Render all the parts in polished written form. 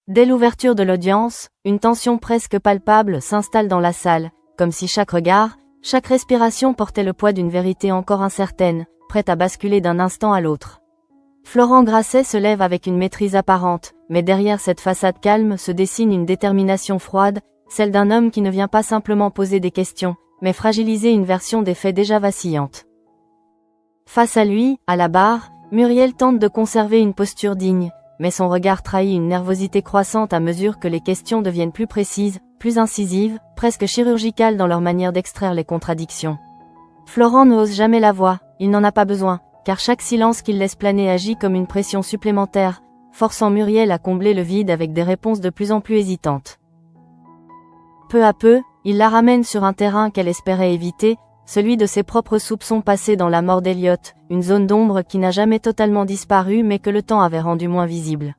Dès l'ouverture de l'audience, une tension presque palpable s'installe dans la salle, comme si chaque regard, chaque respiration portait le poids d'une vérité encore incertaine, prête à basculer d'un instant à l'autre. Florent Grasset se lève avec une maîtrise apparente, mais derrière cette façade calme se dessine une détermination froide, celle d'un homme qui ne vient pas simplement poser des questions, mais fragiliser une version des faits déjà vacillante. Face à lui, à la barre, Muriel tente de conserver une posture digne, mais son regard trahit une nervosité croissante à mesure que les questions deviennent plus précises, plus incisives, presque chirurgicales dans leur manière d'extraire les contradictions. Florent n'ose jamais la voix, il n'en a pas besoin, car chaque silence qu'il laisse planer agit comme une pression supplémentaire, forçant Muriel à combler le vide avec des réponses de plus en plus hésitantes. Peu à peu, il la ramène sur un terrain qu'elle espérait éviter, celui de ses propres soupçons passés dans la mort d'Elliot, une zone d'ombre qui n'a jamais totalement disparu mais que le temps avait rendu moins visible.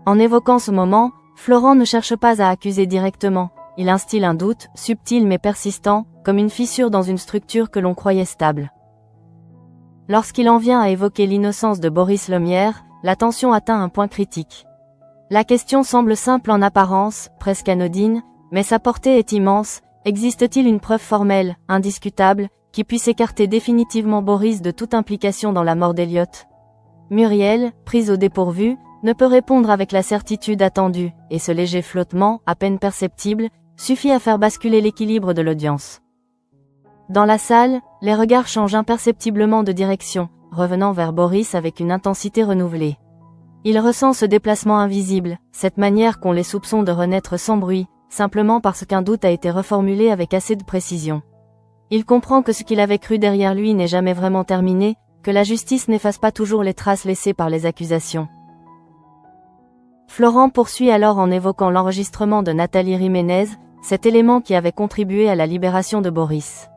En évoquant ce moment, Florent ne cherche pas à accuser directement, il instille un doute, subtil mais persistant, comme une fissure dans une structure que l'on croyait stable. Lorsqu'il en vient à évoquer l'innocence de Boris Lemierre, la tension atteint un point critique. La question semble simple en apparence, presque anodine, mais sa portée est immense. Existe-t-il une preuve formelle, indiscutable, qui puisse écarter définitivement Boris de toute implication dans la mort d'Elliot? Muriel, prise au dépourvu, ne peut répondre avec la certitude attendue, et ce léger flottement, à peine perceptible, suffit à faire basculer l'équilibre de l'audience. Dans la salle, les regards changent imperceptiblement de direction, revenant vers Boris avec une intensité renouvelée. Il ressent ce déplacement invisible, cette manière qu'ont les soupçons de renaître sans bruit, simplement parce qu'un doute a été reformulé avec assez de précision. Il comprend que ce qu'il avait cru derrière lui n'est jamais vraiment terminé, que la justice n'efface pas toujours les traces laissées par les accusations. Florent poursuit alors en évoquant l'enregistrement de Nathalie Jiménez, cet élément qui avait contribué à la libération de Boris.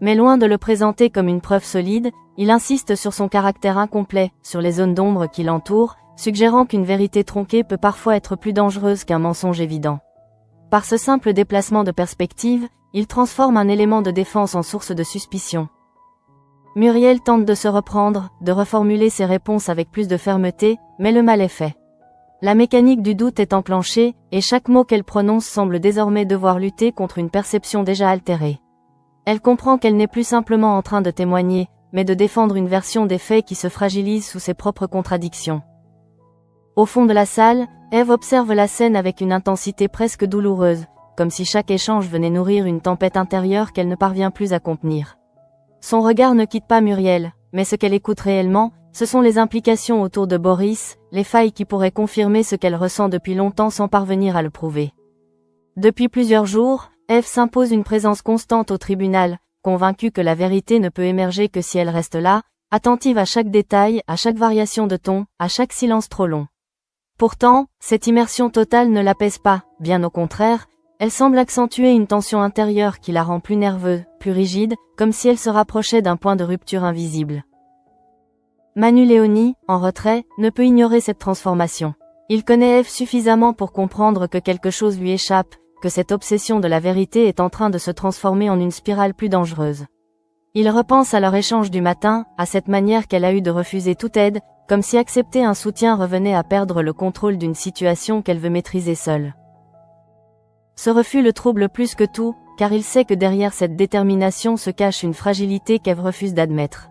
Mais loin de le présenter comme une preuve solide, il insiste sur son caractère incomplet, sur les zones d'ombre qui l'entourent, suggérant qu'une vérité tronquée peut parfois être plus dangereuse qu'un mensonge évident. Par ce simple déplacement de perspective, il transforme un élément de défense en source de suspicion. Muriel tente de se reprendre, de reformuler ses réponses avec plus de fermeté, mais le mal est fait. La mécanique du doute est enclenchée, et chaque mot qu'elle prononce semble désormais devoir lutter contre une perception déjà altérée. Elle comprend qu'elle n'est plus simplement en train de témoigner, mais de défendre une version des faits qui se fragilise sous ses propres contradictions. Au fond de la salle, Eve observe la scène avec une intensité presque douloureuse, comme si chaque échange venait nourrir une tempête intérieure qu'elle ne parvient plus à contenir. Son regard ne quitte pas Muriel, mais ce qu'elle écoute réellement, ce sont les implications autour de Boris, les failles qui pourraient confirmer ce qu'elle ressent depuis longtemps sans parvenir à le prouver. Depuis plusieurs jours, Eve s'impose une présence constante au tribunal, convaincue que la vérité ne peut émerger que si elle reste là, attentive à chaque détail, à chaque variation de ton, à chaque silence trop long. Pourtant, cette immersion totale ne l'apaise pas, bien au contraire, elle semble accentuer une tension intérieure qui la rend plus nerveuse, plus rigide, comme si elle se rapprochait d'un point de rupture invisible. Manu Léoni, en retrait, ne peut ignorer cette transformation. Il connaît Eve suffisamment pour comprendre que quelque chose lui échappe, que cette obsession de la vérité est en train de se transformer en une spirale plus dangereuse. Il repense à leur échange du matin, à cette manière qu'elle a eue de refuser toute aide, comme si accepter un soutien revenait à perdre le contrôle d'une situation qu'elle veut maîtriser seule. Ce refus le trouble plus que tout, car il sait que derrière cette détermination se cache une fragilité qu'Eve refuse d'admettre.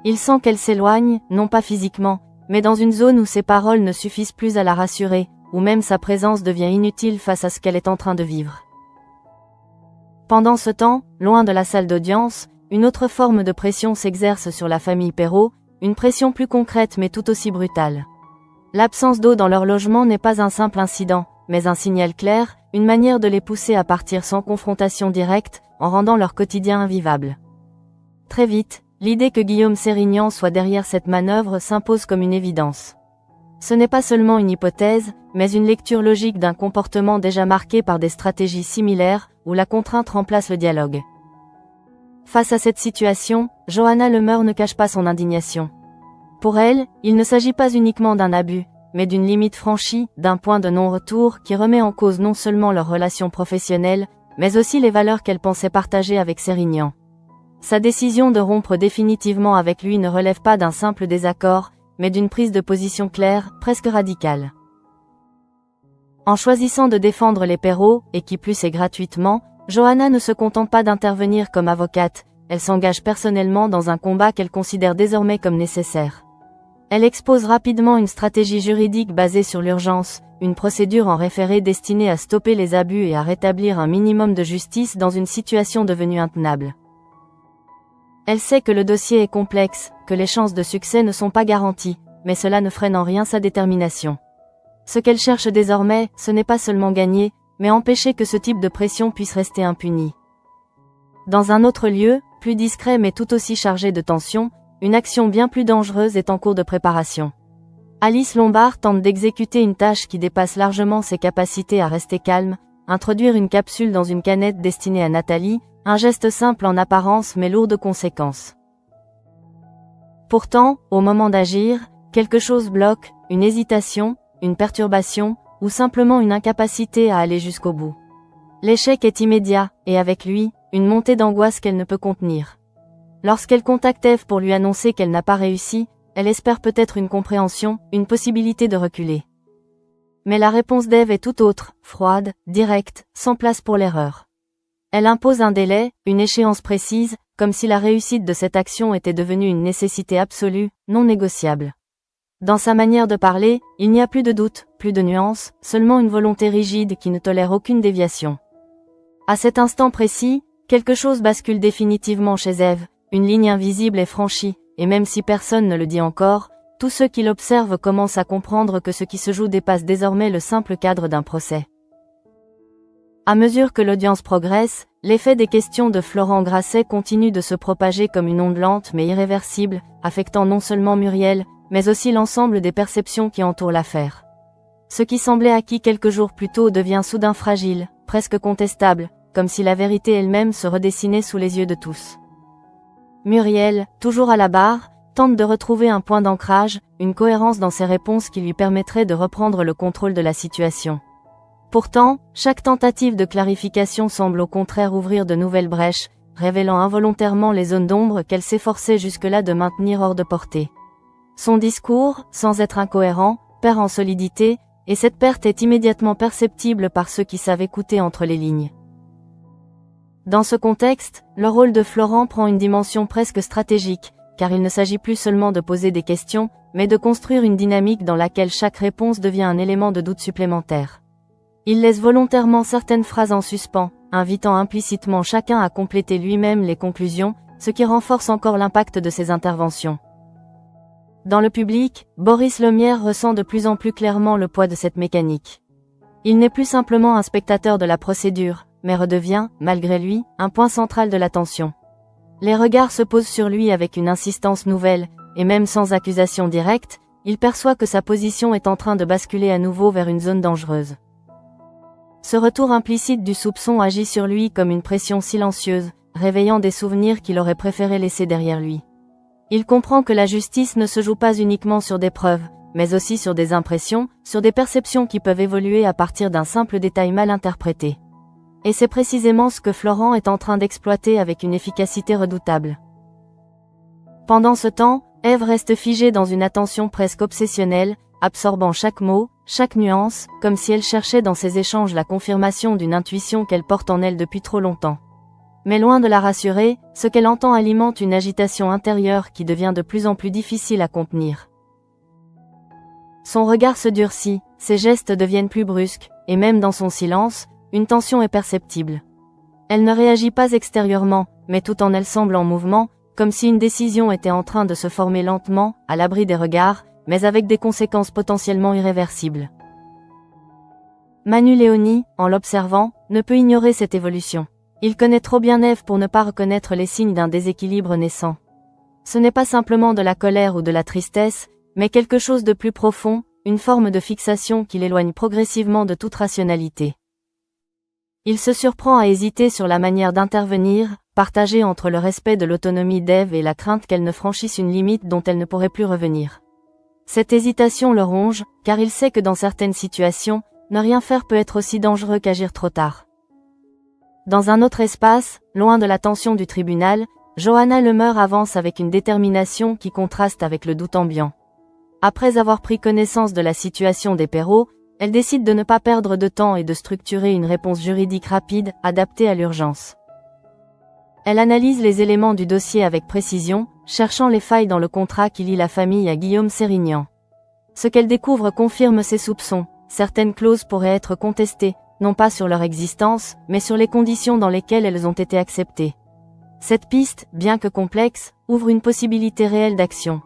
Il sent qu'elle s'éloigne, non pas physiquement, mais dans une zone où ses paroles ne suffisent plus à la rassurer, où même sa présence devient inutile face à ce qu'elle est en train de vivre. Pendant ce temps, loin de la salle d'audience, une autre forme de pression s'exerce sur la famille Perrault, une pression plus concrète mais tout aussi brutale. L'absence d'eau dans leur logement n'est pas un simple incident, mais un signal clair, une manière de les pousser à partir sans confrontation directe, en rendant leur quotidien invivable. Très vite, l'idée que Guillaume Sérignan soit derrière cette manœuvre s'impose comme une évidence. Ce n'est pas seulement une hypothèse, mais une lecture logique d'un comportement déjà marqué par des stratégies similaires, où la contrainte remplace le dialogue. Face à cette situation, Johanna Lemeur ne cache pas son indignation. Pour elle, il ne s'agit pas uniquement d'un abus, mais d'une limite franchie, d'un point de non-retour qui remet en cause non seulement leur relation professionnelle, mais aussi les valeurs qu'elle pensait partager avec Sérignan. Sa décision de rompre définitivement avec lui ne relève pas d'un simple désaccord, mais d'une prise de position claire, presque radicale. En choisissant de défendre les Perrault, et qui plus est gratuitement, Johanna ne se contente pas d'intervenir comme avocate, elle s'engage personnellement dans un combat qu'elle considère désormais comme nécessaire. Elle expose rapidement une stratégie juridique basée sur l'urgence, une procédure en référé destinée à stopper les abus et à rétablir un minimum de justice dans une situation devenue intenable. Elle sait que le dossier est complexe, que les chances de succès ne sont pas garanties, mais cela ne freine en rien sa détermination. Ce qu'elle cherche désormais, ce n'est pas seulement gagner, mais empêcher que ce type de pression puisse rester impuni. Dans un autre lieu, plus discret mais tout aussi chargé de tension, une action bien plus dangereuse est en cours de préparation. Alice Lombard tente d'exécuter une tâche qui dépasse largement ses capacités à rester calme, introduire une capsule dans une canette destinée à Nathalie, un geste simple en apparence mais lourd de conséquences. Pourtant, au moment d'agir, quelque chose bloque, une hésitation, une perturbation, ou simplement une incapacité à aller jusqu'au bout. L'échec est immédiat, et avec lui, une montée d'angoisse qu'elle ne peut contenir. Lorsqu'elle contacte Eve pour lui annoncer qu'elle n'a pas réussi, elle espère peut-être une compréhension, une possibilité de reculer. Mais la réponse d'Eve est tout autre, froide, directe, sans place pour l'erreur. Elle impose un délai, une échéance précise, comme si la réussite de cette action était devenue une nécessité absolue, non négociable. Dans sa manière de parler, il n'y a plus de doute, plus de nuances, seulement une volonté rigide qui ne tolère aucune déviation. À cet instant précis, quelque chose bascule définitivement chez Eve, une ligne invisible est franchie, et même si personne ne le dit encore, tous ceux qui l'observent commencent à comprendre que ce qui se joue dépasse désormais le simple cadre d'un procès. À mesure que l'audience progresse, l'effet des questions de Florent Grasset continue de se propager comme une onde lente mais irréversible, affectant non seulement Muriel, mais aussi l'ensemble des perceptions qui entourent l'affaire. Ce qui semblait acquis quelques jours plus tôt devient soudain fragile, presque contestable, comme si la vérité elle-même se redessinait sous les yeux de tous. Muriel, toujours à la barre, tente de retrouver un point d'ancrage, une cohérence dans ses réponses qui lui permettrait de reprendre le contrôle de la situation. Pourtant, chaque tentative de clarification semble au contraire ouvrir de nouvelles brèches, révélant involontairement les zones d'ombre qu'elle s'efforçait jusque-là de maintenir hors de portée. Son discours, sans être incohérent, perd en solidité, et cette perte est immédiatement perceptible par ceux qui savent écouter entre les lignes. Dans ce contexte, le rôle de Florent prend une dimension presque stratégique, car il ne s'agit plus seulement de poser des questions, mais de construire une dynamique dans laquelle chaque réponse devient un élément de doute supplémentaire. Il laisse volontairement certaines phrases en suspens, invitant implicitement chacun à compléter lui-même les conclusions, ce qui renforce encore l'impact de ses interventions. Dans le public, Boris Lemierre ressent de plus en plus clairement le poids de cette mécanique. Il n'est plus simplement un spectateur de la procédure, mais redevient, malgré lui, un point central de l'attention. Les regards se posent sur lui avec une insistance nouvelle, et même sans accusation directe, il perçoit que sa position est en train de basculer à nouveau vers une zone dangereuse. Ce retour implicite du soupçon agit sur lui comme une pression silencieuse, réveillant des souvenirs qu'il aurait préféré laisser derrière lui. Il comprend que la justice ne se joue pas uniquement sur des preuves, mais aussi sur des impressions, sur des perceptions qui peuvent évoluer à partir d'un simple détail mal interprété. Et c'est précisément ce que Florent est en train d'exploiter avec une efficacité redoutable. Pendant ce temps, Eve reste figée dans une attention presque obsessionnelle, absorbant chaque mot, chaque nuance, comme si elle cherchait dans ces échanges la confirmation d'une intuition qu'elle porte en elle depuis trop longtemps. Mais loin de la rassurer, ce qu'elle entend alimente une agitation intérieure qui devient de plus en plus difficile à contenir. Son regard se durcit, ses gestes deviennent plus brusques, et même dans son silence, une tension est perceptible. Elle ne réagit pas extérieurement, mais tout en elle semble en mouvement, comme si une décision était en train de se former lentement, à l'abri des regards, mais avec des conséquences potentiellement irréversibles. Manu Léoni, en l'observant, ne peut ignorer cette évolution. Il connaît trop bien Eve pour ne pas reconnaître les signes d'un déséquilibre naissant. Ce n'est pas simplement de la colère ou de la tristesse, mais quelque chose de plus profond, une forme de fixation qui l'éloigne progressivement de toute rationalité. Il se surprend à hésiter sur la manière d'intervenir, partagée entre le respect de l'autonomie d'Eve et la crainte qu'elle ne franchisse une limite dont elle ne pourrait plus revenir. Cette hésitation le ronge, car il sait que dans certaines situations, ne rien faire peut être aussi dangereux qu'agir trop tard. Dans un autre espace, loin de la tension du tribunal, Johanna Lemeur avance avec une détermination qui contraste avec le doute ambiant. Après avoir pris connaissance de la situation des Perrault, Elle décide de ne pas perdre de temps et de structurer une réponse juridique rapide, adaptée à l'urgence. Elle analyse les éléments du dossier avec précision, cherchant les failles dans le contrat qui lie la famille à Guillaume Sérignan. Ce qu'elle découvre confirme ses soupçons. Certaines clauses pourraient être contestées, non pas sur leur existence, mais sur les conditions dans lesquelles elles ont été acceptées. Cette piste, bien que complexe, ouvre une possibilité réelle d'action.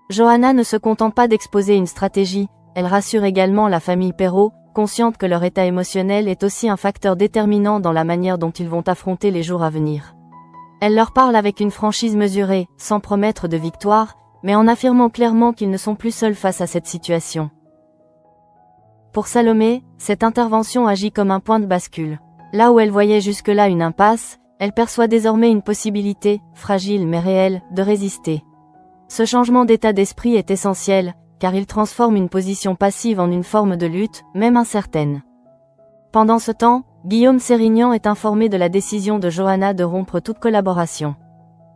Johanna ne se contente pas d'exposer une stratégie, elle rassure également la famille Perrault, consciente que leur état émotionnel est aussi un facteur déterminant dans la manière dont ils vont affronter les jours à venir. Elle leur parle avec une franchise mesurée, sans promettre de victoire, mais en affirmant clairement qu'ils ne sont plus seuls face à cette situation. Pour Salomé, cette intervention agit comme un point de bascule. Là où elle voyait jusque-là une impasse, elle perçoit désormais une possibilité, fragile mais réelle, de résister. Ce changement d'état d'esprit est essentiel, car il transforme une position passive en une forme de lutte, même incertaine. Pendant ce temps, Guillaume Sérignan est informé de la décision de Johanna de rompre toute collaboration.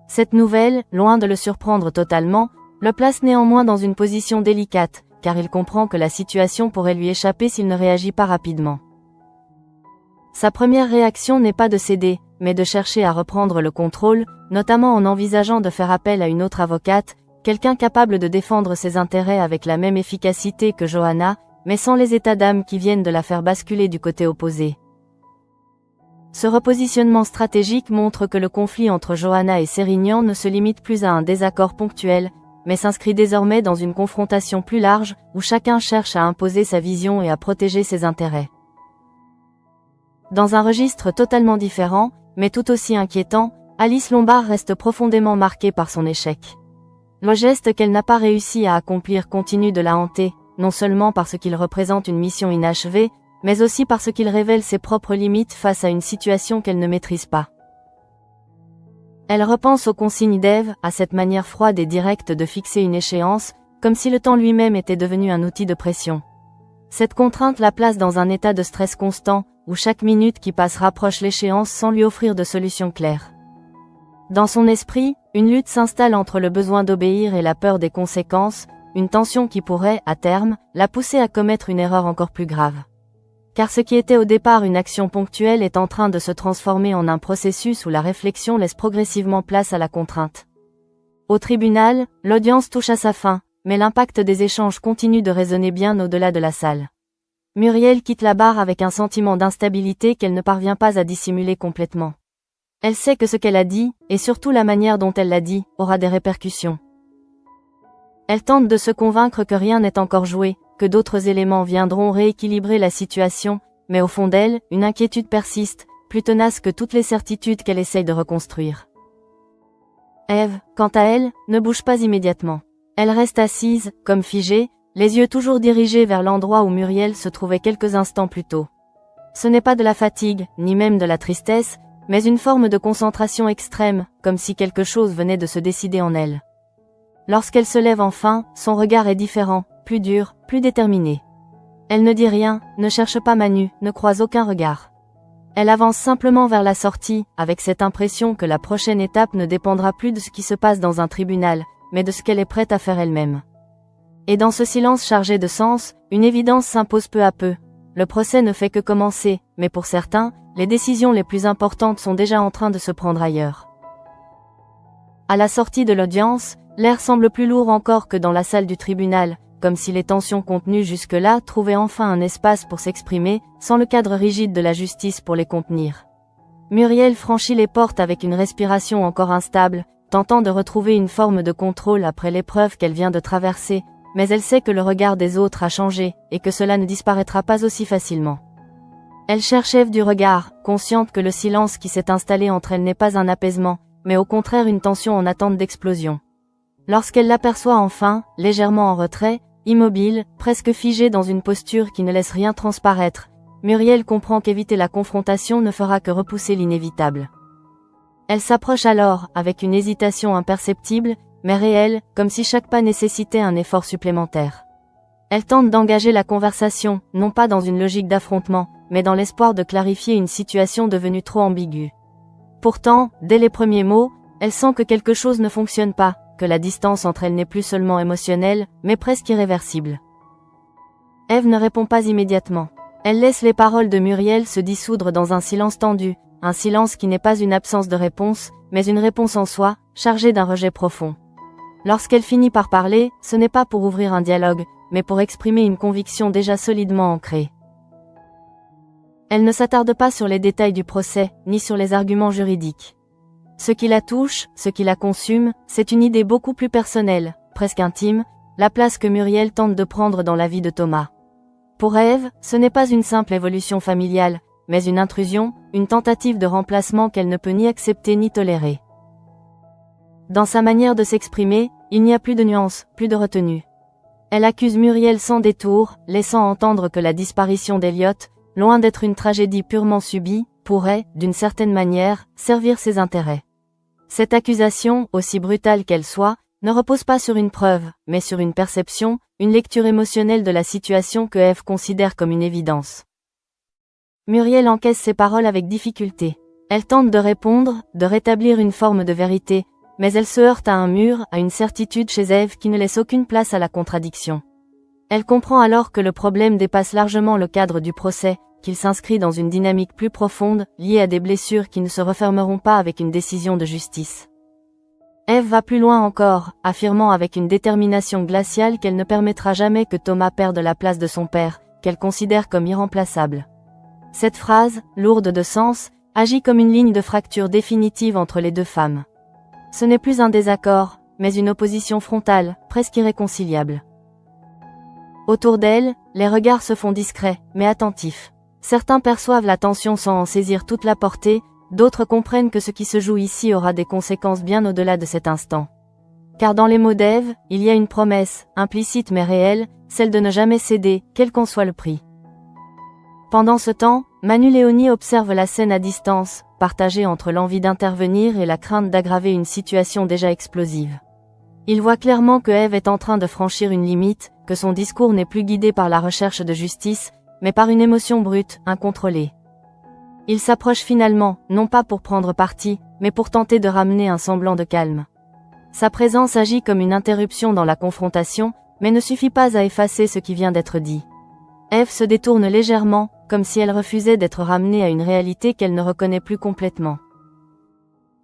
Cette nouvelle, loin de le surprendre totalement, le place néanmoins dans une position délicate, car il comprend que la situation pourrait lui échapper s'il ne réagit pas rapidement. Sa première réaction n'est pas de céder, mais de chercher à reprendre le contrôle, notamment en envisageant de faire appel à une autre avocate, quelqu'un capable de défendre ses intérêts avec la même efficacité que Johanna, mais sans les états d'âme qui viennent de la faire basculer du côté opposé. Ce repositionnement stratégique montre que le conflit entre Johanna et Sérignan ne se limite plus à un désaccord ponctuel, mais s'inscrit désormais dans une confrontation plus large, où chacun cherche à imposer sa vision et à protéger ses intérêts. Dans un registre totalement différent, mais tout aussi inquiétant, Alice Lombard reste profondément marquée par son échec. Le geste qu'elle n'a pas réussi à accomplir continue de la hanter, non seulement parce qu'il représente une mission inachevée, mais aussi parce qu'il révèle ses propres limites face à une situation qu'elle ne maîtrise pas. Elle repense aux consignes d'Ève, à cette manière froide et directe de fixer une échéance, comme si le temps lui-même était devenu un outil de pression. Cette contrainte la place dans un état de stress constant, où chaque minute qui passe rapproche l'échéance sans lui offrir de solution claire. Dans son esprit, une lutte s'installe entre le besoin d'obéir et la peur des conséquences, une tension qui pourrait, à terme, la pousser à commettre une erreur encore plus grave. Car ce qui était au départ une action ponctuelle est en train de se transformer en un processus où la réflexion laisse progressivement place à la contrainte. Au tribunal, l'audience touche à sa fin, mais l'impact des échanges continue de résonner bien au-delà de la salle. Muriel quitte la barre avec un sentiment d'instabilité qu'elle ne parvient pas à dissimuler complètement. Elle sait que ce qu'elle a dit, et surtout la manière dont elle l'a dit, aura des répercussions. Elle tente de se convaincre que rien n'est encore joué, que d'autres éléments viendront rééquilibrer la situation, mais au fond d'elle, une inquiétude persiste, plus tenace que toutes les certitudes qu'elle essaye de reconstruire. Ève, quant à elle, ne bouge pas immédiatement. Elle reste assise, comme figée, les yeux toujours dirigés vers l'endroit où Muriel se trouvait quelques instants plus tôt. Ce n'est pas de la fatigue, ni même de la tristesse, mais une forme de concentration extrême, comme si quelque chose venait de se décider en elle. Lorsqu'elle se lève enfin, son regard est différent, plus dur, plus déterminé. Elle ne dit rien, ne cherche pas Manu, ne croise aucun regard. Elle avance simplement vers la sortie, avec cette impression que la prochaine étape ne dépendra plus de ce qui se passe dans un tribunal, mais de ce qu'elle est prête à faire elle-même. Et dans ce silence chargé de sens, une évidence s'impose peu à peu. Le procès ne fait que commencer, mais pour certains, les décisions les plus importantes sont déjà en train de se prendre ailleurs. À la sortie de l'audience, l'air semble plus lourd encore que dans la salle du tribunal, comme si les tensions contenues jusque-là trouvaient enfin un espace pour s'exprimer, sans le cadre rigide de la justice pour les contenir. Muriel franchit les portes avec une respiration encore instable, tentant de retrouver une forme de contrôle après l'épreuve qu'elle vient de traverser, mais elle sait que le regard des autres a changé, et que cela ne disparaîtra pas aussi facilement. Elle cherche Ève du regard, consciente que le silence qui s'est installé entre elles n'est pas un apaisement, mais au contraire une tension en attente d'explosion. Lorsqu'elle l'aperçoit enfin, légèrement en retrait, immobile, presque figée dans une posture qui ne laisse rien transparaître, Muriel comprend qu'éviter la confrontation ne fera que repousser l'inévitable. Elle s'approche alors, avec une hésitation imperceptible, mais réelle, comme si chaque pas nécessitait un effort supplémentaire. Elle tente d'engager la conversation, non pas dans une logique d'affrontement, mais dans l'espoir de clarifier une situation devenue trop ambiguë. Pourtant, dès les premiers mots, elle sent que quelque chose ne fonctionne pas, que la distance entre elles n'est plus seulement émotionnelle, mais presque irréversible. Ève ne répond pas immédiatement. Elle laisse les paroles de Muriel se dissoudre dans un silence tendu, un silence qui n'est pas une absence de réponse, mais une réponse en soi, chargée d'un rejet profond. Lorsqu'elle finit par parler, ce n'est pas pour ouvrir un dialogue, mais pour exprimer une conviction déjà solidement ancrée. Elle ne s'attarde pas sur les détails du procès, ni sur les arguments juridiques. Ce qui la touche, ce qui la consume, c'est une idée beaucoup plus personnelle, presque intime, la place que Muriel tente de prendre dans la vie de Thomas. Pour Ève, ce n'est pas une simple évolution familiale, mais une intrusion, une tentative de remplacement qu'elle ne peut ni accepter ni tolérer. Dans sa manière de s'exprimer, il n'y a plus de nuance, plus de retenue. Elle accuse Muriel sans détour, laissant entendre que la disparition d'Elliot, loin d'être une tragédie purement subie, pourrait, d'une certaine manière, servir ses intérêts. Cette accusation, aussi brutale qu'elle soit, ne repose pas sur une preuve, mais sur une perception, une lecture émotionnelle de la situation que Ève considère comme une évidence. Muriel encaisse ces paroles avec difficulté. Elle tente de répondre, de rétablir une forme de vérité, mais elle se heurte à un mur, à une certitude chez Ève qui ne laisse aucune place à la contradiction. Elle comprend alors que le problème dépasse largement le cadre du procès, qu'il s'inscrit dans une dynamique plus profonde, liée à des blessures qui ne se refermeront pas avec une décision de justice. Ève va plus loin encore, affirmant avec une détermination glaciale qu'elle ne permettra jamais que Thomas perde la place de son père, qu'elle considère comme irremplaçable. Cette phrase, lourde de sens, agit comme une ligne de fracture définitive entre les deux femmes. Ce n'est plus un désaccord, mais une opposition frontale, presque irréconciliable. Autour d'elle, les regards se font discrets, mais attentifs. Certains perçoivent la tension sans en saisir toute la portée, d'autres comprennent que ce qui se joue ici aura des conséquences bien au-delà de cet instant. Car dans les mots d'Ève, il y a une promesse, implicite mais réelle, celle de ne jamais céder, quel qu'en soit le prix. Pendant ce temps, Manu Léoni observe la scène à distance, partagée entre l'envie d'intervenir et la crainte d'aggraver une situation déjà explosive. Il voit clairement que Ève est en train de franchir une limite, que son discours n'est plus guidé par la recherche de justice, mais par une émotion brute, incontrôlée. Il s'approche finalement, non pas pour prendre parti, mais pour tenter de ramener un semblant de calme. Sa présence agit comme une interruption dans la confrontation, mais ne suffit pas à effacer ce qui vient d'être dit. Ève se détourne légèrement, comme si elle refusait d'être ramenée à une réalité qu'elle ne reconnaît plus complètement.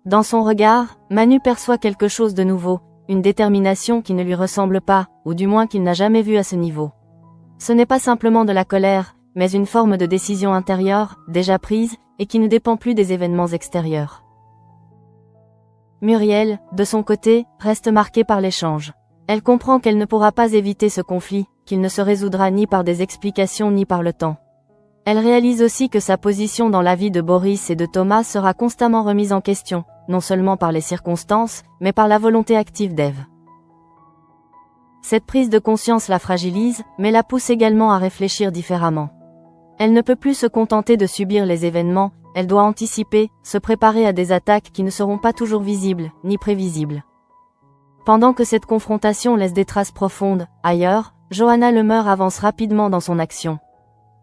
Dans son regard, Manu perçoit quelque chose de nouveau, une détermination qui ne lui ressemble pas, ou du moins qu'il n'a jamais vue à ce niveau. Ce n'est pas simplement de la colère, mais une forme de décision intérieure, déjà prise, et qui ne dépend plus des événements extérieurs. Muriel, de son côté, reste marquée par l'échange. Elle comprend qu'elle ne pourra pas éviter ce conflit, qu'il ne se résoudra ni par des explications ni par le temps. Elle réalise aussi que sa position dans la vie de Boris et de Thomas sera constamment remise en question, non seulement par les circonstances, mais par la volonté active d'Ève. Cette prise de conscience la fragilise, mais la pousse également à réfléchir différemment. Elle ne peut plus se contenter de subir les événements, elle doit anticiper, se préparer à des attaques qui ne seront pas toujours visibles, ni prévisibles. Pendant que cette confrontation laisse des traces profondes, ailleurs, Johanna Lemeur avance rapidement dans son action.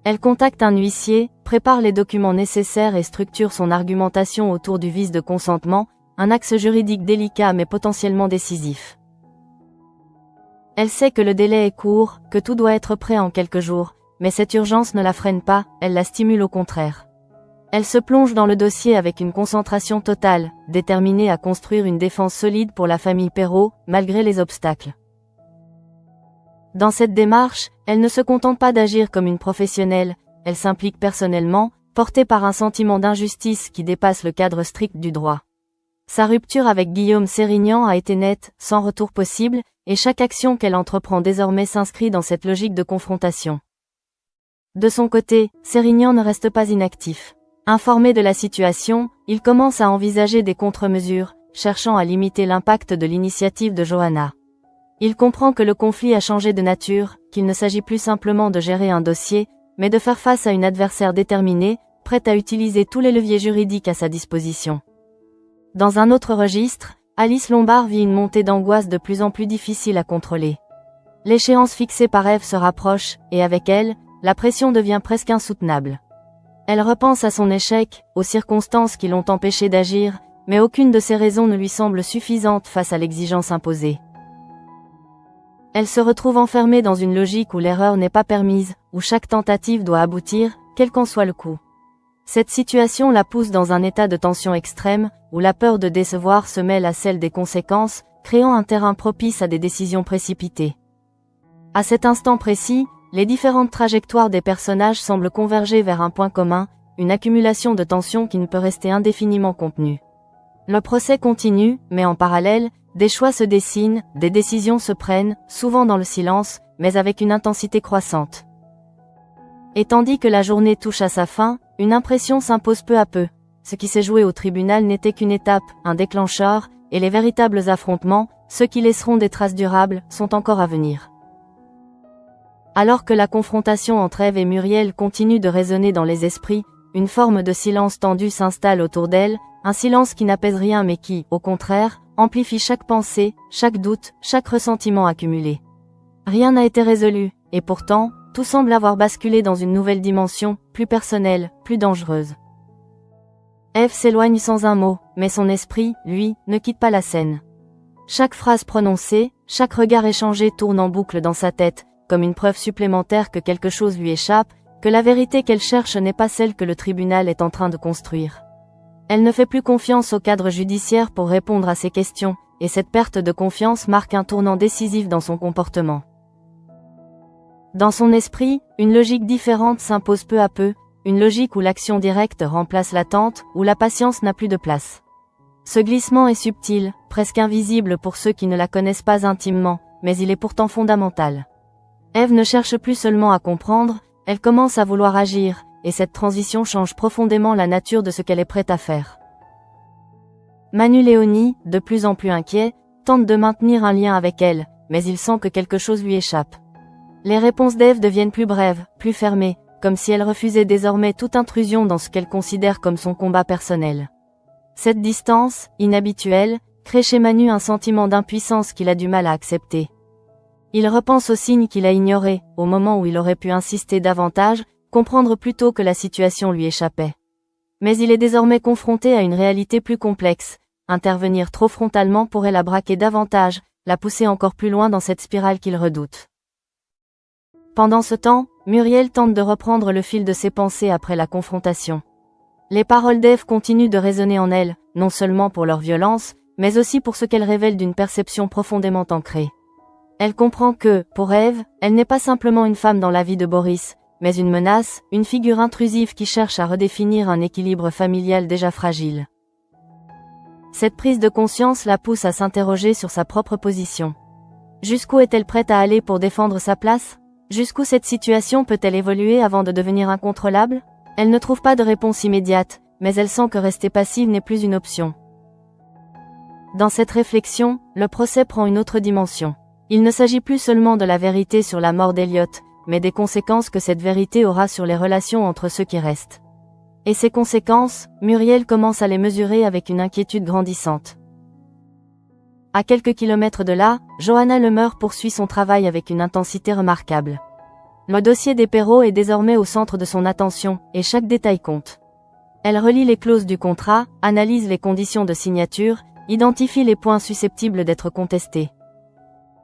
Elle contacte un huissier, prépare les documents nécessaires et structure son argumentation autour du vice de consentement, un axe juridique délicat mais potentiellement décisif. Elle sait que le délai est court, que tout doit être prêt en quelques jours, mais cette urgence ne la freine pas, elle la stimule au contraire. Elle se plonge dans le dossier avec une concentration totale, déterminée à construire une défense solide pour la famille Perrault, malgré les obstacles. Dans cette démarche, elle ne se contente pas d'agir comme une professionnelle, elle s'implique personnellement, portée par un sentiment d'injustice qui dépasse le cadre strict du droit. Sa rupture avec Guillaume Sérignan a été nette, sans retour possible, et chaque action qu'elle entreprend désormais s'inscrit dans cette logique de confrontation. De son côté, Sérignan ne reste pas inactif. Informé de la situation, il commence à envisager des contre-mesures, cherchant à limiter l'impact de l'initiative de Johanna. Il comprend que le conflit a changé de nature, qu'il ne s'agit plus simplement de gérer un dossier, mais de faire face à une adversaire déterminée, prête à utiliser tous les leviers juridiques à sa disposition. Dans un autre registre, Alice Lombard vit une montée d'angoisse de plus en plus difficile à contrôler. L'échéance fixée par Ève se rapproche, et avec elle, la pression devient presque insoutenable. Elle repense à son échec, aux circonstances qui l'ont empêché d'agir, mais aucune de ces raisons ne lui semble suffisante face à l'exigence imposée. Elle se retrouve enfermée dans une logique où l'erreur n'est pas permise, où chaque tentative doit aboutir, quel qu'en soit le coût. Cette situation la pousse dans un état de tension extrême, où la peur de décevoir se mêle à celle des conséquences, créant un terrain propice à des décisions précipitées. À cet instant précis, les différentes trajectoires des personnages semblent converger vers un point commun, une accumulation de tension qui ne peut rester indéfiniment contenue. Le procès continue, mais en parallèle, des choix se dessinent, des décisions se prennent, souvent dans le silence, mais avec une intensité croissante. Et tandis que la journée touche à sa fin, une impression s'impose peu à peu. Ce qui s'est joué au tribunal n'était qu'une étape, un déclencheur, et les véritables affrontements, ceux qui laisseront des traces durables, sont encore à venir. Alors que la confrontation entre Ève et Muriel continue de résonner dans les esprits, une forme de silence tendu s'installe autour d'elle, un silence qui n'apaise rien mais qui, au contraire, amplifie chaque pensée, chaque doute, chaque ressentiment accumulé. Rien n'a été résolu, et pourtant, tout semble avoir basculé dans une nouvelle dimension, plus personnelle, plus dangereuse. Ève s'éloigne sans un mot, mais son esprit, lui, ne quitte pas la scène. Chaque phrase prononcée, chaque regard échangé tourne en boucle dans sa tête, comme une preuve supplémentaire que quelque chose lui échappe, que la vérité qu'elle cherche n'est pas celle que le tribunal est en train de construire. Elle ne fait plus confiance au cadre judiciaire pour répondre à ses questions, et cette perte de confiance marque un tournant décisif dans son comportement. Dans son esprit, une logique différente s'impose peu à peu, une logique où l'action directe remplace l'attente, où la patience n'a plus de place. Ce glissement est subtil, presque invisible pour ceux qui ne la connaissent pas intimement, mais il est pourtant fondamental. Ève ne cherche plus seulement à comprendre, elle commence à vouloir agir, et cette transition change profondément la nature de ce qu'elle est prête à faire. Manu Léoni, de plus en plus inquiet, tente de maintenir un lien avec elle, mais il sent que quelque chose lui échappe. Les réponses d'Ève deviennent plus brèves, plus fermées, comme si elle refusait désormais toute intrusion dans ce qu'elle considère comme son combat personnel. Cette distance, inhabituelle, crée chez Manu un sentiment d'impuissance qu'il a du mal à accepter. Il repense aux signes qu'il a ignorés, au moment où il aurait pu insister davantage, comprendre plus tôt que la situation lui échappait. Mais il est désormais confronté à une réalité plus complexe. Intervenir trop frontalement pourrait la braquer davantage, la pousser encore plus loin dans cette spirale qu'il redoute. Pendant ce temps, Muriel tente de reprendre le fil de ses pensées après la confrontation. Les paroles d'Ève continuent de résonner en elle, non seulement pour leur violence, mais aussi pour ce qu'elles révèlent d'une perception profondément ancrée. Elle comprend que, pour Ève, elle n'est pas simplement une femme dans la vie de Boris, mais une menace, une figure intrusive qui cherche à redéfinir un équilibre familial déjà fragile. Cette prise de conscience la pousse à s'interroger sur sa propre position. Jusqu'où est-elle prête à aller pour défendre sa place ? Jusqu'où cette situation peut-elle évoluer avant de devenir incontrôlable ? Elle ne trouve pas de réponse immédiate, mais elle sent que rester passive n'est plus une option. Dans cette réflexion, le procès prend une autre dimension. Il ne s'agit plus seulement de la vérité sur la mort d'Elliot, mais des conséquences que cette vérité aura sur les relations entre ceux qui restent. Et ces conséquences, Muriel commence à les mesurer avec une inquiétude grandissante. À quelques kilomètres de là, Johanna Lemeur poursuit son travail avec une intensité remarquable. Le dossier des Perrault est désormais au centre de son attention, et chaque détail compte. Elle relit les clauses du contrat, analyse les conditions de signature, identifie les points susceptibles d'être contestés.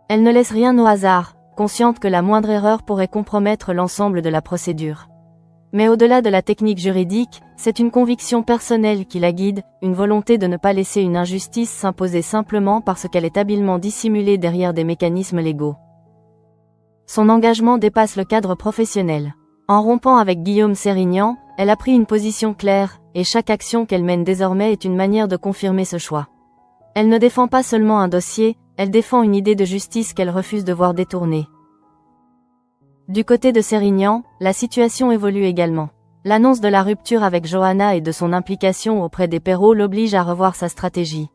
Elle ne laisse rien au hasard, consciente que la moindre erreur pourrait compromettre l'ensemble de la procédure. Mais au-delà de la technique juridique, c'est une conviction personnelle qui la guide, une volonté de ne pas laisser une injustice s'imposer simplement parce qu'elle est habilement dissimulée derrière des mécanismes légaux. Son engagement dépasse le cadre professionnel. En rompant avec Guillaume Sérignan, elle a pris une position claire, et chaque action qu'elle mène désormais est une manière de confirmer ce choix. Elle ne défend pas seulement un dossier, elle défend une idée de justice qu'elle refuse de voir détournée. Du côté de Sérignan, la situation évolue également. L'annonce de la rupture avec Johanna et de son implication auprès des Perrault l'oblige à revoir sa stratégie.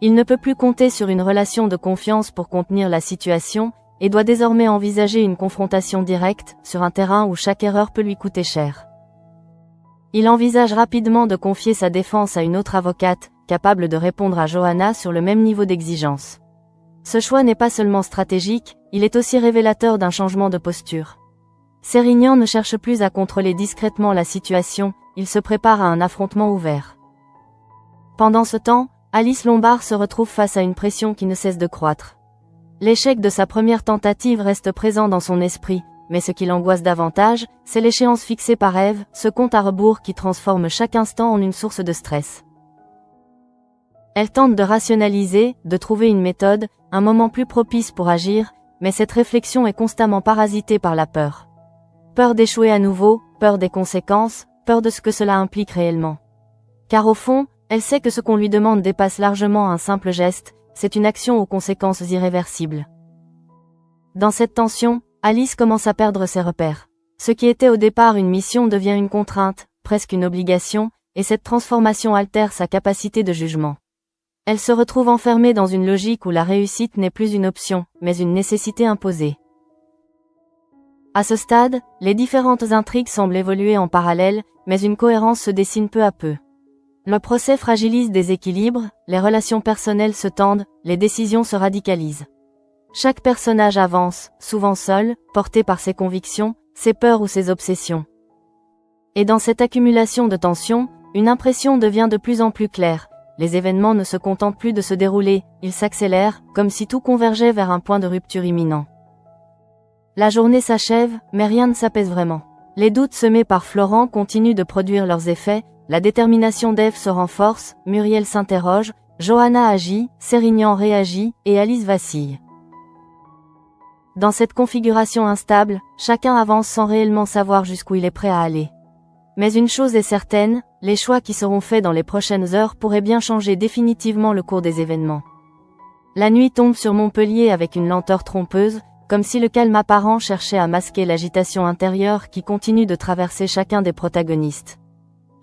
Il ne peut plus compter sur une relation de confiance pour contenir la situation, et doit désormais envisager une confrontation directe, sur un terrain où chaque erreur peut lui coûter cher. Il envisage rapidement de confier sa défense à une autre avocate, capable de répondre à Johanna sur le même niveau d'exigence. Ce choix n'est pas seulement stratégique, il est aussi révélateur d'un changement de posture. Sérignan ne cherche plus à contrôler discrètement la situation, il se prépare à un affrontement ouvert. Pendant ce temps, Alice Lombard se retrouve face à une pression qui ne cesse de croître. L'échec de sa première tentative reste présent dans son esprit, mais ce qui l'angoisse davantage, c'est l'échéance fixée par Eve, ce compte à rebours qui transforme chaque instant en une source de stress. Elle tente de rationaliser, de trouver une méthode, un moment plus propice pour agir, mais cette réflexion est constamment parasitée par la peur. Peur d'échouer à nouveau, peur des conséquences, peur de ce que cela implique réellement. Car au fond, elle sait que ce qu'on lui demande dépasse largement un simple geste, c'est une action aux conséquences irréversibles. Dans cette tension, Alice commence à perdre ses repères. Ce qui était au départ une mission devient une contrainte, presque une obligation, et cette transformation altère sa capacité de jugement. Elle se retrouve enfermée dans une logique où la réussite n'est plus une option, mais une nécessité imposée. À ce stade, les différentes intrigues semblent évoluer en parallèle, mais une cohérence se dessine peu à peu. Le procès fragilise des équilibres, les relations personnelles se tendent, les décisions se radicalisent. Chaque personnage avance, souvent seul, porté par ses convictions, ses peurs ou ses obsessions. Et dans cette accumulation de tensions, une impression devient de plus en plus claire. Les événements ne se contentent plus de se dérouler, ils s'accélèrent, comme si tout convergeait vers un point de rupture imminent. La journée s'achève, mais rien ne s'apaise vraiment. Les doutes semés par Florent continuent de produire leurs effets, la détermination d'Eve se renforce, Muriel s'interroge, Johanna agit, Sérignan réagit, et Alice vacille. Dans cette configuration instable, chacun avance sans réellement savoir jusqu'où il est prêt à aller. Mais une chose est certaine, les choix qui seront faits dans les prochaines heures pourraient bien changer définitivement le cours des événements. La nuit tombe sur Montpellier avec une lenteur trompeuse, comme si le calme apparent cherchait à masquer l'agitation intérieure qui continue de traverser chacun des protagonistes.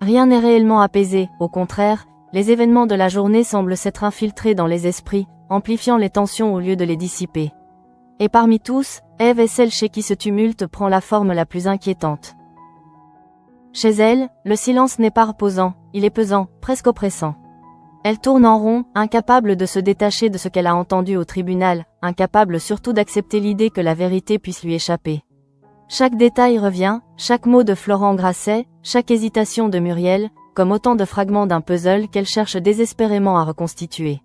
Rien n'est réellement apaisé, au contraire, les événements de la journée semblent s'être infiltrés dans les esprits, amplifiant les tensions au lieu de les dissiper. Et parmi tous, Eve est celle chez qui ce tumulte prend la forme la plus inquiétante. Chez elle, le silence n'est pas reposant, il est pesant, presque oppressant. Elle tourne en rond, incapable de se détacher de ce qu'elle a entendu au tribunal, incapable surtout d'accepter l'idée que la vérité puisse lui échapper. Chaque détail revient, chaque mot de Florent Grasset, chaque hésitation de Muriel, comme autant de fragments d'un puzzle qu'elle cherche désespérément à reconstituer.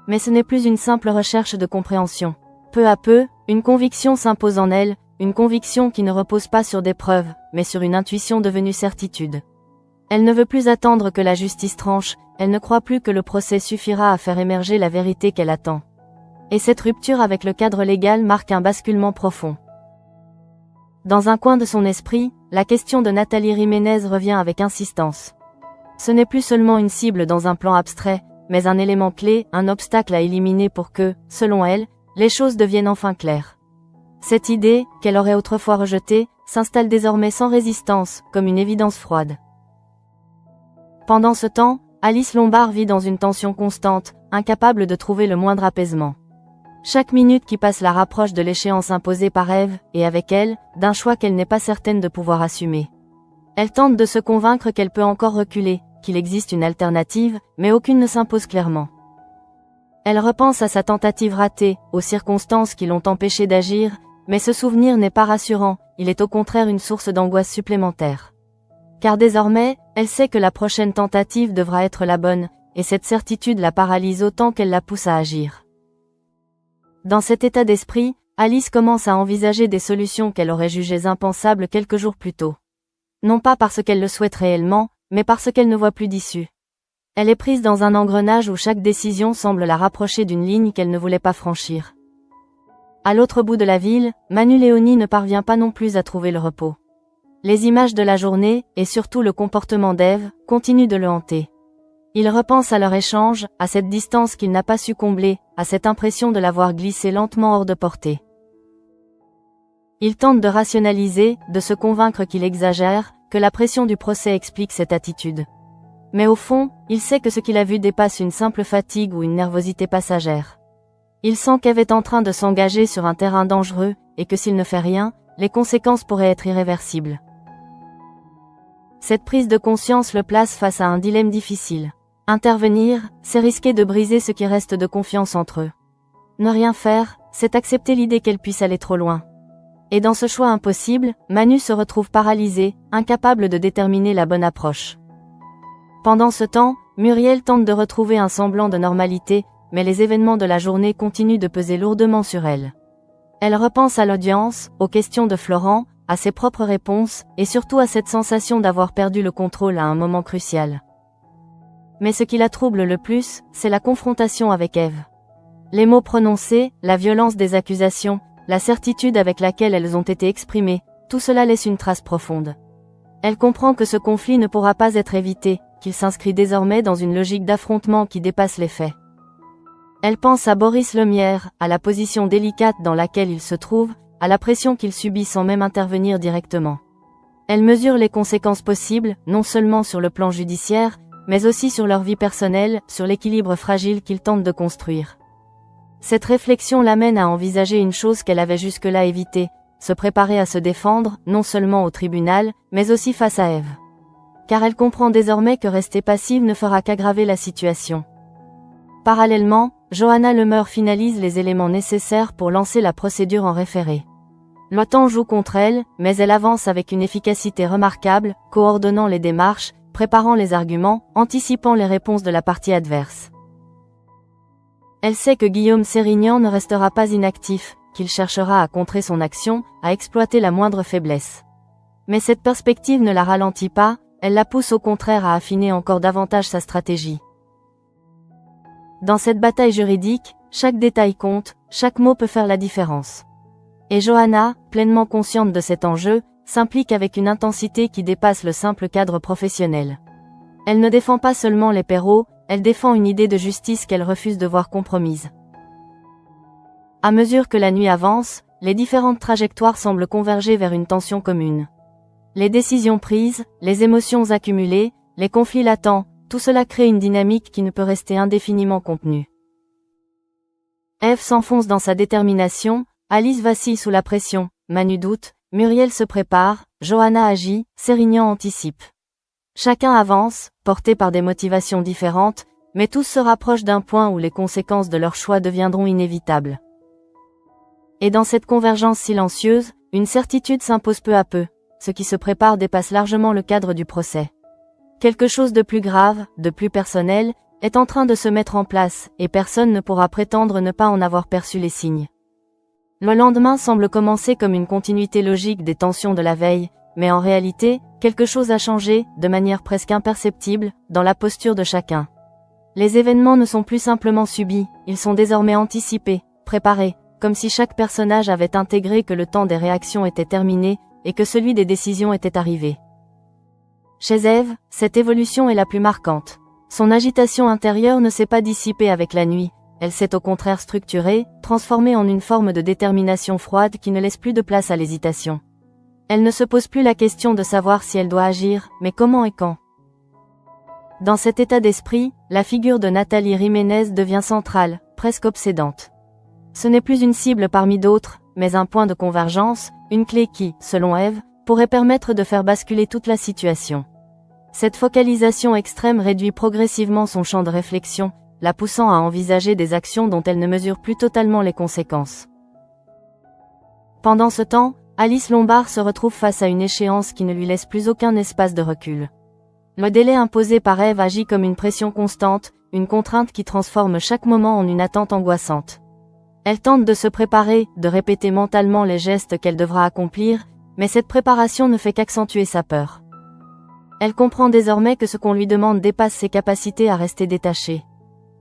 Mais ce n'est plus une simple recherche de compréhension. Peu à peu, une conviction s'impose en elle, une conviction qui ne repose pas sur des preuves, mais sur une intuition devenue certitude. Elle ne veut plus attendre que la justice tranche, elle ne croit plus que le procès suffira à faire émerger la vérité qu'elle attend. Et cette rupture avec le cadre légal marque un basculement profond. Dans un coin de son esprit, la question de Nathalie Jiménez revient avec insistance. Ce n'est plus seulement une cible dans un plan abstrait, mais un élément clé, un obstacle à éliminer pour que, selon elle, les choses deviennent enfin claires. Cette idée, qu'elle aurait autrefois rejetée, s'installe désormais sans résistance, comme une évidence froide. Pendant ce temps, Alice Lombard vit dans une tension constante, incapable de trouver le moindre apaisement. Chaque minute qui passe la rapproche de l'échéance imposée par Eve, et avec elle, d'un choix qu'elle n'est pas certaine de pouvoir assumer. Elle tente de se convaincre qu'elle peut encore reculer, qu'il existe une alternative, mais aucune ne s'impose clairement. Elle repense à sa tentative ratée, aux circonstances qui l'ont empêchée d'agir, mais ce souvenir n'est pas rassurant, il est au contraire une source d'angoisse supplémentaire. Car désormais, elle sait que la prochaine tentative devra être la bonne, et cette certitude la paralyse autant qu'elle la pousse à agir. Dans cet état d'esprit, Alice commence à envisager des solutions qu'elle aurait jugées impensables quelques jours plus tôt. Non pas parce qu'elle le souhaite réellement, mais parce qu'elle ne voit plus d'issue. Elle est prise dans un engrenage où chaque décision semble la rapprocher d'une ligne qu'elle ne voulait pas franchir. À l'autre bout de la ville, Manu Léoni ne parvient pas non plus à trouver le repos. Les images de la journée, et surtout le comportement d'Eve, continuent de le hanter. Il repense à leur échange, à cette distance qu'il n'a pas su combler, à cette impression de l'avoir glissé lentement hors de portée. Il tente de rationaliser, de se convaincre qu'il exagère, que la pression du procès explique cette attitude. Mais au fond, il sait que ce qu'il a vu dépasse une simple fatigue ou une nervosité passagère. Il sent qu'Eve est en train de s'engager sur un terrain dangereux, et que s'il ne fait rien, les conséquences pourraient être irréversibles. Cette prise de conscience le place face à un dilemme difficile. Intervenir, c'est risquer de briser ce qui reste de confiance entre eux. Ne rien faire, c'est accepter l'idée qu'elle puisse aller trop loin. Et dans ce choix impossible, Manu se retrouve paralysé, incapable de déterminer la bonne approche. Pendant ce temps, Muriel tente de retrouver un semblant de normalité, mais les événements de la journée continuent de peser lourdement sur elle. Elle repense à l'audience, aux questions de Florent, à ses propres réponses, et surtout à cette sensation d'avoir perdu le contrôle à un moment crucial. Mais ce qui la trouble le plus, c'est la confrontation avec Eve. Les mots prononcés, la violence des accusations, la certitude avec laquelle elles ont été exprimées, tout cela laisse une trace profonde. Elle comprend que ce conflit ne pourra pas être évité, qu'il s'inscrit désormais dans une logique d'affrontement qui dépasse les faits. Elle pense à Boris Lemierre, à la position délicate dans laquelle il se trouve, à la pression qu'il subit sans même intervenir directement. Elle mesure les conséquences possibles, non seulement sur le plan judiciaire, mais aussi sur leur vie personnelle, sur l'équilibre fragile qu'ils tentent de construire. Cette réflexion l'amène à envisager une chose qu'elle avait jusque-là évitée, se préparer à se défendre, non seulement au tribunal, mais aussi face à Eve. Car elle comprend désormais que rester passive ne fera qu'aggraver la situation. Parallèlement, Johanna Lemeur finalise les éléments nécessaires pour lancer la procédure en référé. L'OTAN joue contre elle, mais elle avance avec une efficacité remarquable, coordonnant les démarches, préparant les arguments, anticipant les réponses de la partie adverse. Elle sait que Guillaume Sérignan ne restera pas inactif, qu'il cherchera à contrer son action, à exploiter la moindre faiblesse. Mais cette perspective ne la ralentit pas, elle la pousse au contraire à affiner encore davantage sa stratégie. Dans cette bataille juridique, chaque détail compte, chaque mot peut faire la différence. Et Johanna, pleinement consciente de cet enjeu, s'implique avec une intensité qui dépasse le simple cadre professionnel. Elle ne défend pas seulement les Perrault, elle défend une idée de justice qu'elle refuse de voir compromise. À mesure que la nuit avance, les différentes trajectoires semblent converger vers une tension commune. Les décisions prises, les émotions accumulées, les conflits latents, tout cela crée une dynamique qui ne peut rester indéfiniment contenue. Eve s'enfonce dans sa détermination, Alice vacille sous la pression, Manu doute, Muriel se prépare, Johanna agit, Sérignan anticipe. Chacun avance, porté par des motivations différentes, mais tous se rapprochent d'un point où les conséquences de leur choix deviendront inévitables. Et dans cette convergence silencieuse, une certitude s'impose peu à peu, ce qui se prépare dépasse largement le cadre du procès. Quelque chose de plus grave, de plus personnel, est en train de se mettre en place, et personne ne pourra prétendre ne pas en avoir perçu les signes. Le lendemain semble commencer comme une continuité logique des tensions de la veille, mais en réalité, quelque chose a changé, de manière presque imperceptible, dans la posture de chacun. Les événements ne sont plus simplement subis, ils sont désormais anticipés, préparés, comme si chaque personnage avait intégré que le temps des réactions était terminé, et que celui des décisions était arrivé. Chez Eve, cette évolution est la plus marquante. Son agitation intérieure ne s'est pas dissipée avec la nuit, elle s'est au contraire structurée, transformée en une forme de détermination froide qui ne laisse plus de place à l'hésitation. Elle ne se pose plus la question de savoir si elle doit agir, mais comment et quand. Dans cet état d'esprit, la figure de Nathalie Jiménez devient centrale, presque obsédante. Ce n'est plus une cible parmi d'autres, mais un point de convergence, une clé qui, selon Eve, pourrait permettre de faire basculer toute la situation. Cette focalisation extrême réduit progressivement son champ de réflexion, la poussant à envisager des actions dont elle ne mesure plus totalement les conséquences. Pendant ce temps, Alice Lombard se retrouve face à une échéance qui ne lui laisse plus aucun espace de recul. Le délai imposé par Eve agit comme une pression constante, une contrainte qui transforme chaque moment en une attente angoissante. Elle tente de se préparer, de répéter mentalement les gestes qu'elle devra accomplir, mais cette préparation ne fait qu'accentuer sa peur. Elle comprend désormais que ce qu'on lui demande dépasse ses capacités à rester détachée.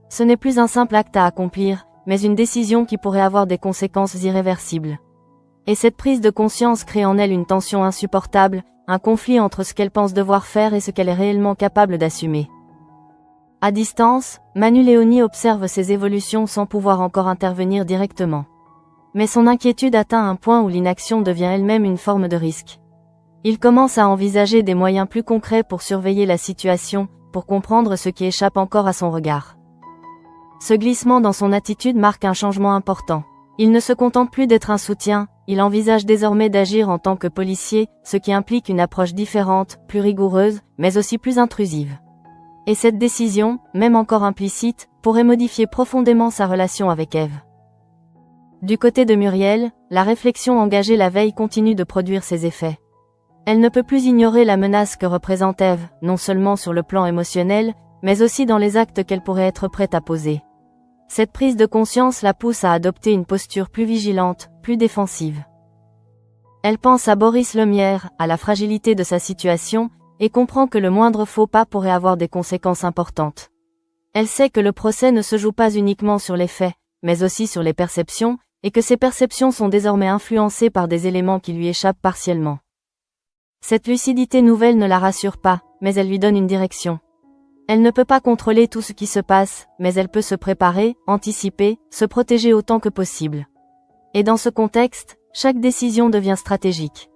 Ce n'est plus un simple acte à accomplir, mais une décision qui pourrait avoir des conséquences irréversibles. Et cette prise de conscience crée en elle une tension insupportable, un conflit entre ce qu'elle pense devoir faire et ce qu'elle est réellement capable d'assumer. À distance, Manu Léoni observe ces évolutions sans pouvoir encore intervenir directement. Mais son inquiétude atteint un point où l'inaction devient elle-même une forme de risque. Il commence à envisager des moyens plus concrets pour surveiller la situation, pour comprendre ce qui échappe encore à son regard. Ce glissement dans son attitude marque un changement important. Il ne se contente plus d'être un soutien, il envisage désormais d'agir en tant que policier, ce qui implique une approche différente, plus rigoureuse, mais aussi plus intrusive. Et cette décision, même encore implicite, pourrait modifier profondément sa relation avec Eve. Du côté de Muriel, la réflexion engagée la veille continue de produire ses effets. Elle ne peut plus ignorer la menace que représente Eve, non seulement sur le plan émotionnel, mais aussi dans les actes qu'elle pourrait être prête à poser. Cette prise de conscience la pousse à adopter une posture plus vigilante, plus défensive. Elle pense à Boris Lemierre, à la fragilité de sa situation, et comprend que le moindre faux pas pourrait avoir des conséquences importantes. Elle sait que le procès ne se joue pas uniquement sur les faits, mais aussi sur les perceptions, et que ces perceptions sont désormais influencées par des éléments qui lui échappent partiellement. Cette lucidité nouvelle ne la rassure pas, mais elle lui donne une direction. Elle ne peut pas contrôler tout ce qui se passe, mais elle peut se préparer, anticiper, se protéger autant que possible. Et dans ce contexte, chaque décision devient stratégique.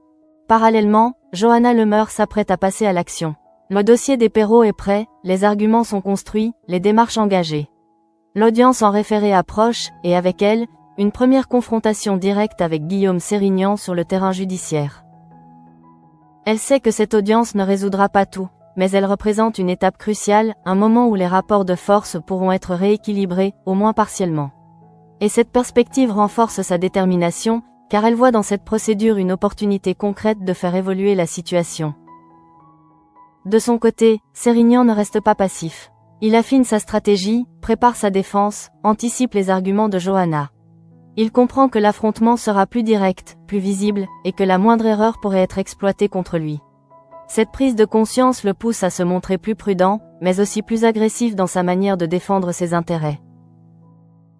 Parallèlement, Johanna Lemeur s'apprête à passer à l'action. Le dossier des Perrot est prêt, les arguments sont construits, les démarches engagées. L'audience en référé approche, et avec elle, une première confrontation directe avec Guillaume Sérignan sur le terrain judiciaire. Elle sait que cette audience ne résoudra pas tout, mais elle représente une étape cruciale, un moment où les rapports de force pourront être rééquilibrés, au moins partiellement. Et cette perspective renforce sa détermination, car elle voit dans cette procédure une opportunité concrète de faire évoluer la situation. De son côté, Sérignan ne reste pas passif. Il affine sa stratégie, prépare sa défense, anticipe les arguments de Johanna. Il comprend que l'affrontement sera plus direct, plus visible, et que la moindre erreur pourrait être exploitée contre lui. Cette prise de conscience le pousse à se montrer plus prudent, mais aussi plus agressif dans sa manière de défendre ses intérêts.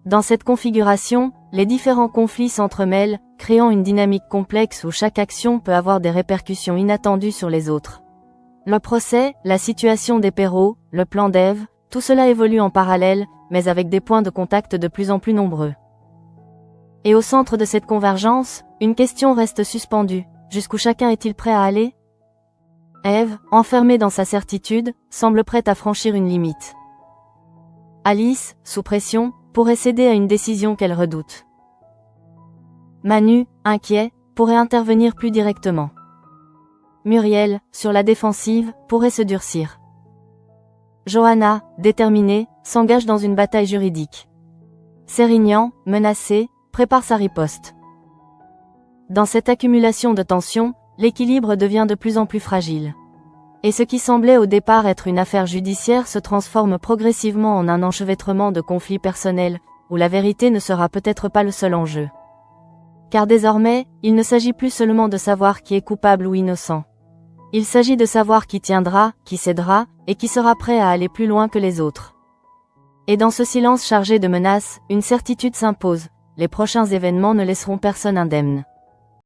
Dans cette configuration, les différents conflits s'entremêlent, créant une dynamique complexe où chaque action peut avoir des répercussions inattendues sur les autres. Le procès, la situation des Perrot, le plan d'Ève, tout cela évolue en parallèle, mais avec des points de contact de plus en plus nombreux. Et au centre de cette convergence, une question reste suspendue. Jusqu'où chacun est-il prêt à aller ? Ève, enfermée dans sa certitude, semble prête à franchir une limite. Alice, sous pression, pourrait céder à une décision qu'elle redoute. Manu, inquiet, pourrait intervenir plus directement. Muriel, sur la défensive, pourrait se durcir. Johanna, déterminée, s'engage dans une bataille juridique. Sérignan, menacé, prépare sa riposte. Dans cette accumulation de tensions, l'équilibre devient de plus en plus fragile. Et ce qui semblait au départ être une affaire judiciaire se transforme progressivement en un enchevêtrement de conflits personnels, où la vérité ne sera peut-être pas le seul enjeu. Car désormais, il ne s'agit plus seulement de savoir qui est coupable ou innocent. Il s'agit de savoir qui tiendra, qui cédera, et qui sera prêt à aller plus loin que les autres. Et dans ce silence chargé de menaces, une certitude s'impose, les prochains événements ne laisseront personne indemne.